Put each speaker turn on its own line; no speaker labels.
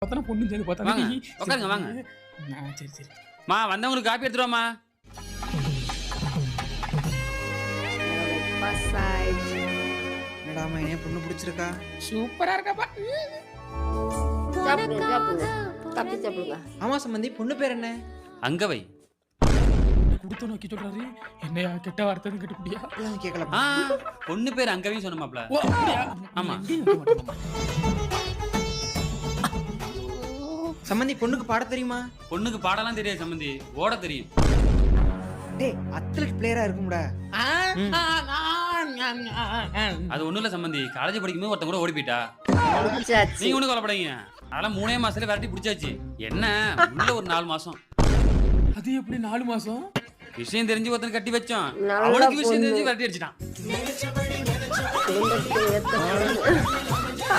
பார்த்தா பொண்ணு சேர்ந்து பார்த்தா
வாங்க உட்காருங்க வாங்க.
சரி சரி.
மா வந்தவங்களுக்கு காப்பி எடுத்துருவாமா.
என்னடாமா என்ன பொண்ணு பிடிச்சிருக்கா?
சூப்பரா இருக்காப்பா.
சாப்பிடுங்க சாப்பிடுங்க தப்பி சாப்பிடுங்க.
ஆமா சம்பந்தி, பொண்ணு பேர் என்ன?
அங்கவை.
கொடுத்து நோக்கி சொல்றாரு. என்னையா கெட்ட வார்த்தை கேட்டுப்பிடியா?
அதெல்லாம் கேட்கல.
பொண்ணு பேர் அங்கவையும் சொன்னமாப்ல.
ஓ அப்படியா?
ஆமா.
சம்பந்தி பொண்ணுக்கு பாட தெரியுமா?
பொண்ணுக்கு பாடலாம் தெரியாது சம்பந்தி, ஓட தெரியும்.
டேய் அத்லெட் பிளேயரா இருக்கும்டா.
அது ஒண்ணும் இல்ல சம்பந்தி, காலேஜ் படிக்கும்போது ஒருத்தன் கூட ஓடி போயிட்டா.
முடிச்சாச்சு.
நீங்க ஒண்ணு கவலைப்படாதீங்க, அதெல்லாம் 3 மாசத்துல விரட்டி பிடிச்சாச்சு. என்ன உள்ள ஒரு 4 மாசம்.
அது எப்படி 4 மாசம்?
விஷயம் தெரிஞ்சு ஒருத்தன் கட்டி வச்சோம்,
நல்ல
அவனுக்கு விஷயம்
பொண்ணு.
தெரிஞ்சு விரட்டி அடிச்சிட்டான்.
குடும்பத்துக்கு ஏத்த பொண்ணு.